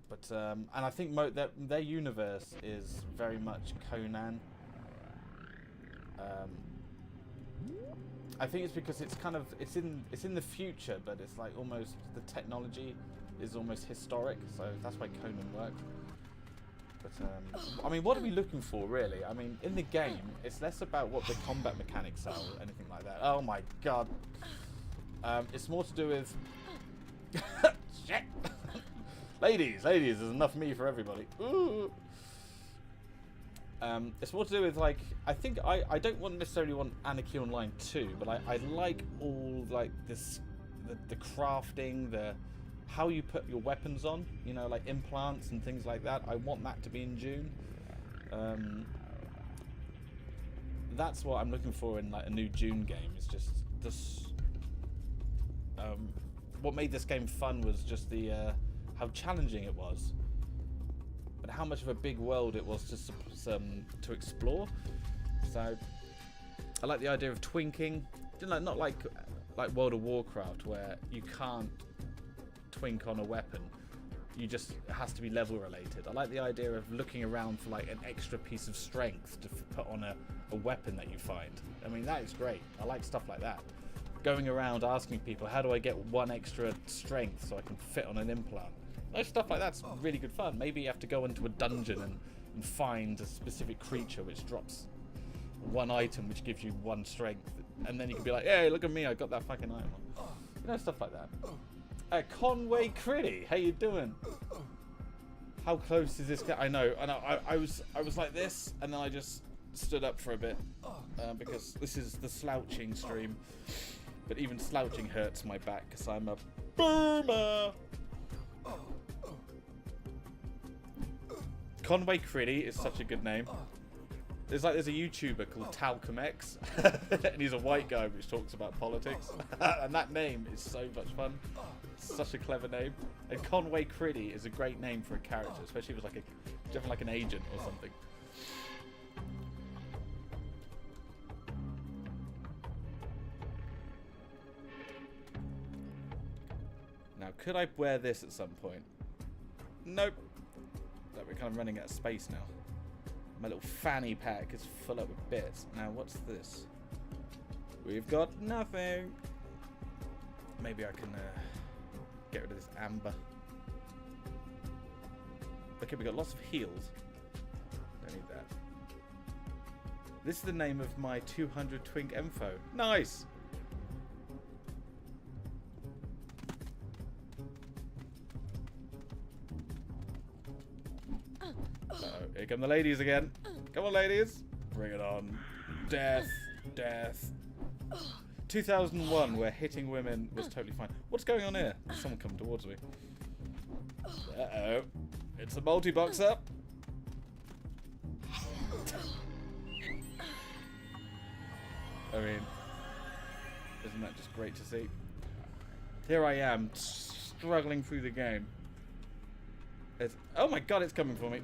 But and I think their universe is very much Conan. I think it's because it's kind of it's in the future, but it's like almost the technology is almost historic, so that's why Conan worked. But I mean, what are we looking for really? I mean, in the game, it's less about what the combat mechanics are or anything like that. Oh my god, it's more to do with shit. Ladies, there's enough me for everybody. Ooh. It's more to do with, like, I think I don't necessarily want Anarchy Online 2, but I like all, like, this, the crafting, how you put your weapons on, you know, like implants and things like that. I want that to be in June. That's what I'm looking for in, like, a new June game. It's just this. What made this game fun was just the how challenging it was, but how much of a big world it was to explore. So I like the idea of twinking, not like World of Warcraft where you can't twink on a weapon. It has to be level related. I like the idea of looking around for like an extra piece of strength to put on a weapon that you find. I mean, that is great. I like stuff like that. Going around asking people, how do I get one extra strength so I can fit on an implant? Stuff like that's really good fun. Maybe you have to go into a dungeon and find a specific creature which drops one item which gives you one strength, and then you can be like, hey, look at me, I got that fucking item. You know, stuff like that. Conway Critty, how you doing? How close is this guy? I know. I was like this, and then I just stood up for a bit because this is the slouching stream. But even slouching hurts my back because I'm a boomer. Conway Critty is such a good name. There's a YouTuber called Talcum X, and he's a white guy which talks about politics. And that name is so much fun. It's such a clever name. And Conway Critty is a great name for a character, especially if it's like an agent or something. Now, could I wear this at some point? Nope. No, we're kind of running out of space now. My little fanny pack is full up with bits. Now, what's this? We've got nothing. Maybe I can get rid of this amber. Okay, we got lots of heals. Don't need that. This is the name of my 200 Twink Info. Nice! Here come the ladies again. Come on, ladies. Bring it on. Death. Death. 2001, where hitting women was totally fine. What's going on here? Someone coming towards me. Uh-oh. It's a multi-boxer. I mean, isn't that just great to see? Here I am, struggling through the game. Oh my god, it's coming for me.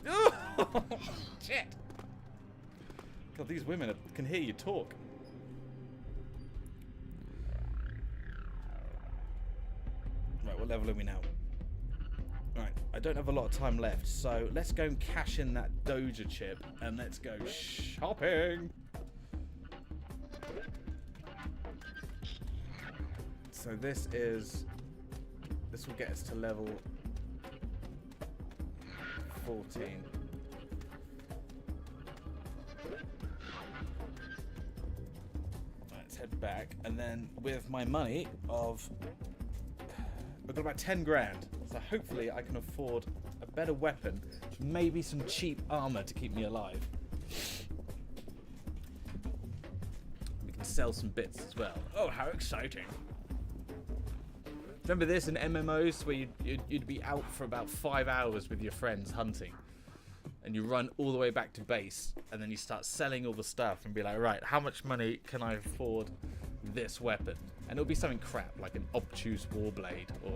Oh, shit. God, these women can hear you talk. Right, what level are we now? Right, I don't have a lot of time left, so let's go and cash in that Doja chip and let's go shopping. So this will get us to level 14. Let's head back, and then with my money I've got about 10 grand, so hopefully I can afford a better weapon, maybe some cheap armor to keep me alive. We can sell some bits as well. Oh, how exciting! Remember this in MMOs where you'd be out for about 5 hours with your friends hunting, and you run all the way back to base, and then you start selling all the stuff and be like, right, how much money can I afford this weapon? And it'll be something crap like an obtuse warblade, or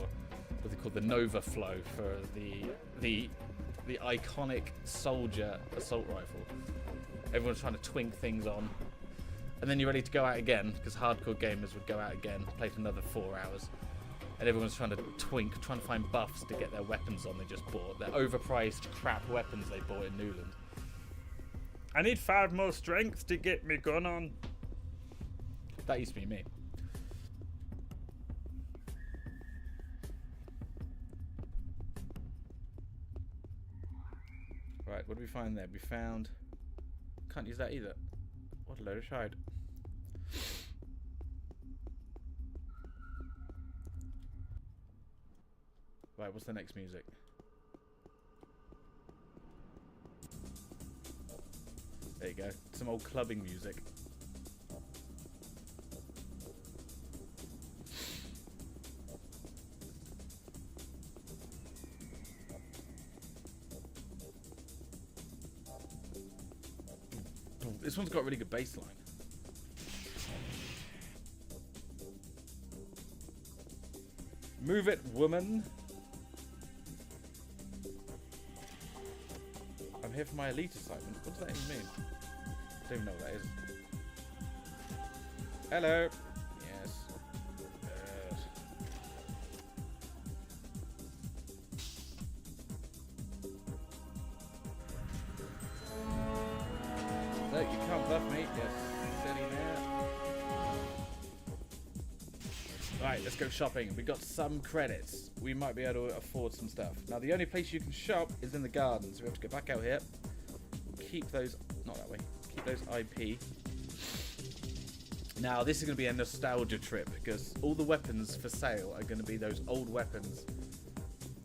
what they call the Nova Flow for the iconic soldier assault rifle. Everyone's trying to twink things on. and then you're ready to go out again, because hardcore gamers would go out again, play for another 4 hours, and everyone's trying to trying to find buffs to get their weapons on they just bought. They're overpriced crap weapons they bought in Newland. I need 5 more strength to get me gun on. That used to be me. Right, what did we find there? We found... Can't use that either. What a load of shite. Right, what's the next music? There you go. Some old clubbing music. This one's got a really good bass line. Move it, woman. I'm here for my elite assignment. What does that even mean? I don't even know what that is. Hello. Yes. No, you can't buff me. Yes. Silly man. Right, let's go shopping. We got some credits. We might be able to afford some stuff. Now, the only place you can shop is in the gardens. So we have to go back out here. Keep those... Not that way. Keep those IP. Now, this is going to be a nostalgia trip because all the weapons for sale are going to be those old weapons.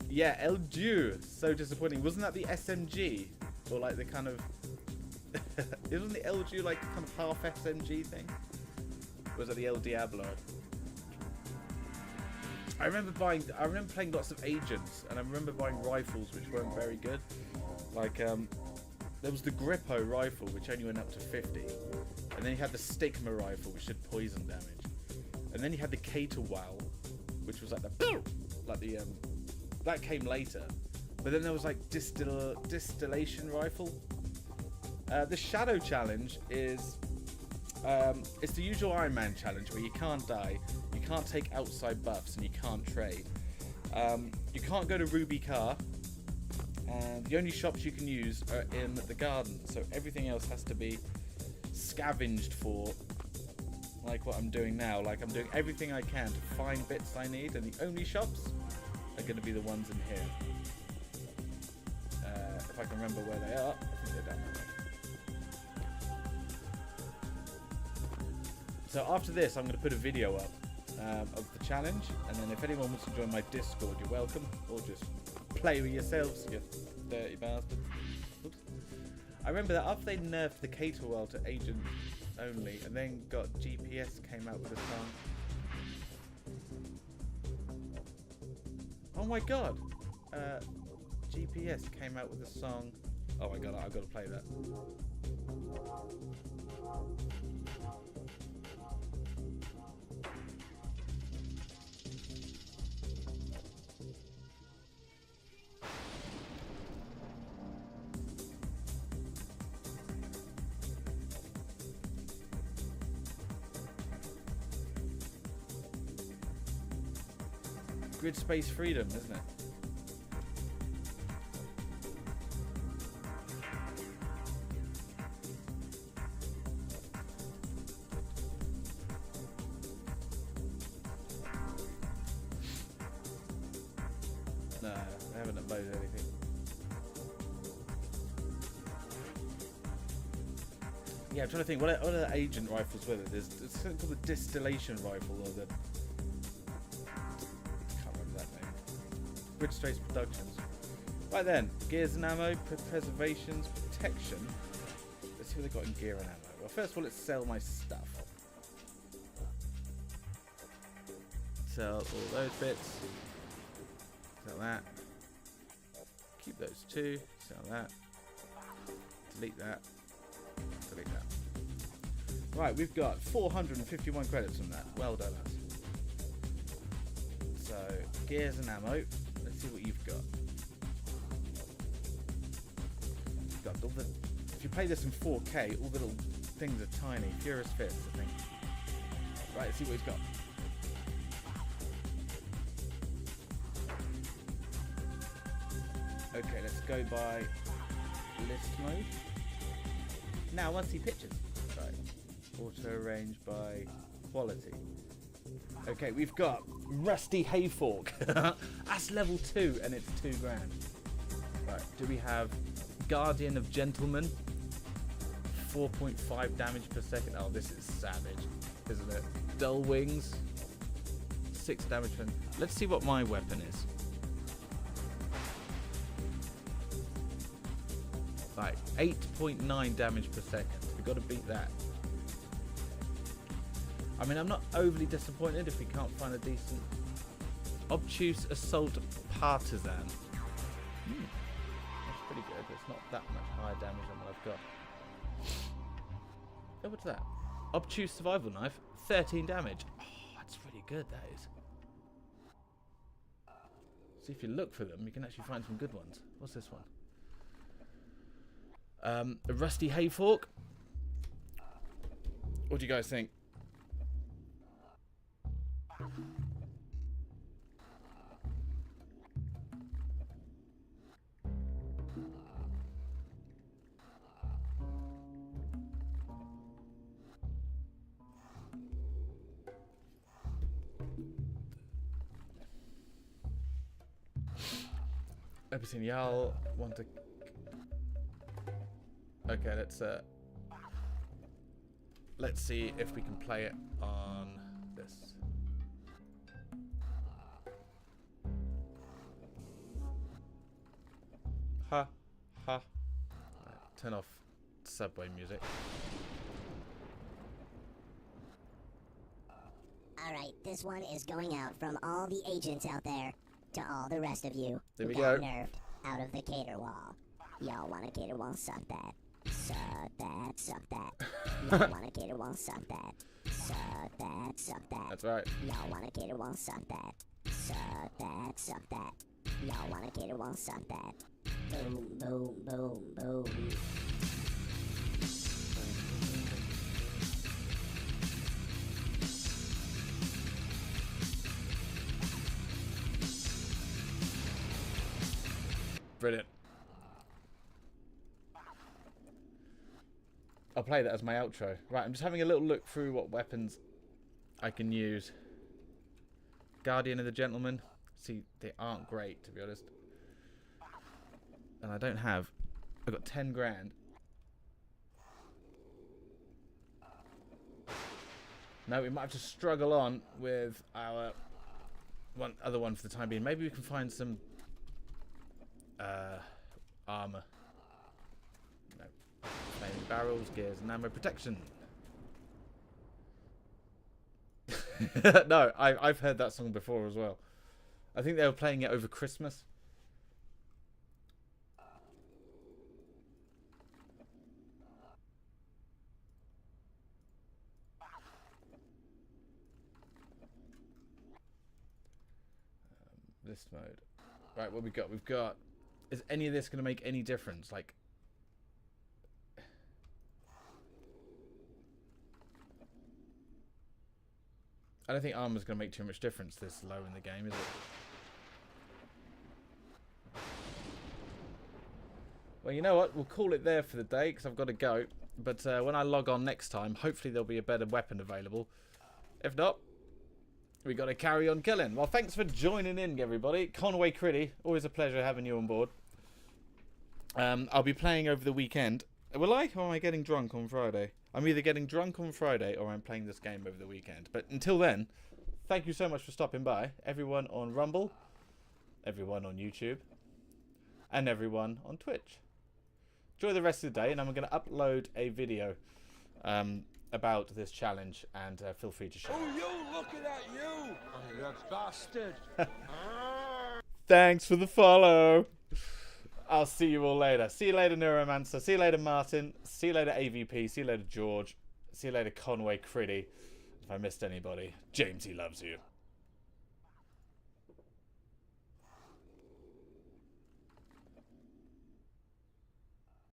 Yeah, El Dieu. So disappointing. Wasn't that the SMG? Or like the kind of... Isn't the El Dieu like kind of half SMG thing? Or was it the El Diablo? I remember playing lots of agents, and I remember buying rifles which weren't very good. Like, there was the Grippo rifle, which only went up to 50. And then you had the Stigma rifle, which did poison damage. And then you had the Caterwall, which was like the, that came later. But then there was like Distillation rifle. The Shadow challenge is, it's the usual Iron Man challenge where you can't die. You can't take outside buffs and you can't trade. You can't go to Ruby Car, and the only shops you can use are in the garden. So everything else has to be scavenged for, like what I'm doing now. Like I'm doing everything I can to find bits I need, and the only shops are going to be the ones in here. If I can remember where they are, I think they're down there. So after this, I'm going to put a video up of the challenge, and then if anyone wants to join my Discord, you're welcome, or just play with yourselves, you dirty bastards. Oops. I remember that after they nerfed the Caterwall to agent only, and then got GPS came out with a song. Oh my god! GPS came out with a song. Oh my god, I've got to play that. Grid space freedom, isn't it? No, I haven't uploaded anything. Yeah, I'm trying to think. What are the agent rifles with it? There's something called the Distillation rifle, or the... Grid Space Productions. Right then, gears and ammo, preservations, protection. Let's see what they got in gear and ammo. Well, first of all, let's sell my stuff. Sell all those bits. Sell that. Keep those two. Sell that. Delete that. Delete that. Right, we've got 451 credits from that. Well done, lads. So, gears and ammo. Let's see what you've got. You've got all the... If you play this in 4K, all the little things are tiny. Furious Fist, I think. Right, let's see what he's got. Okay, let's go by list mode. Now, I want to see pictures. Right. Auto arrange by quality. Okay, we've got Rusty Hayfork. That's level 2 and it's £2 grand. Right, do we have Guardian of Gentlemen? 4.5 damage per second. Oh, this is savage, isn't it? Dull Wings. 6 damage per... Let's see what my weapon is. Right, 8.9 damage per second. We've got to beat that. I mean, I'm not overly disappointed if we can't find a decent... Obtuse Assault Partisan. That's pretty good. It's not that much higher damage than what I've got. Oh, what's that? Obtuse Survival Knife. 13 damage. Oh, that's really good, that is. See, if you look for them, you can actually find some good ones. What's this one? A Rusty Hayfork. What do you guys think? Everything y'all want to... Okay, let's see if we can play it on this. Ha, ha. Right, turn off subway music. Alright, this one is going out from all the agents out there to all the rest of you There we who got go. nerfed out of the cater wall. Y'all want a cater wall? Suck that. Suck that, suck that. Y'all want a cater wall? Suck that. Suck that, suck that. That's right. Y'all want a cater wall? Suck that. Suck that, suck that. Y'all want a cater wall? Suck that. Boom, boom, boom, boom. Brilliant. I'll play that as my outro. Right, I'm just having a little look through what weapons I can use. Guardian of the Gentleman. See, they aren't great, to be honest. And I don't have... I've got 10 grand. No, we might have to struggle on with our other one for the time being. Maybe we can find some armor. No. Flaming barrels, gears, and ammo protection. No, I've heard that song before as well. I think they were playing it over Christmas. List mode. Right, what we got? We've got... Is any of this going to make any difference? Like... I don't think armor's going to make too much difference this low in the game, is it? Well, you know what? We'll call it there for the day, because I've got to go. But when I log on next time, hopefully there'll be a better weapon available. If not, we got to carry on killing. Well, thanks for joining in, everybody. Conway Critty, always a pleasure having you on board. I'll be playing over the weekend. Will I? Or am I getting drunk on Friday? I'm either getting drunk on Friday or I'm playing this game over the weekend. But until then, thank you so much for stopping by. Everyone on Rumble, everyone on YouTube, and everyone on Twitch. Enjoy the rest of the day, and I'm going to upload a video about this challenge, and feel free to share. Oh, you looking at you, you bastard. Thanks for the follow. I'll see you all later. See you later, Neuromancer. See you later, Martin. See you later, AVP. See you later, George. See you later, Conway Critty. If I missed anybody, James, he loves you.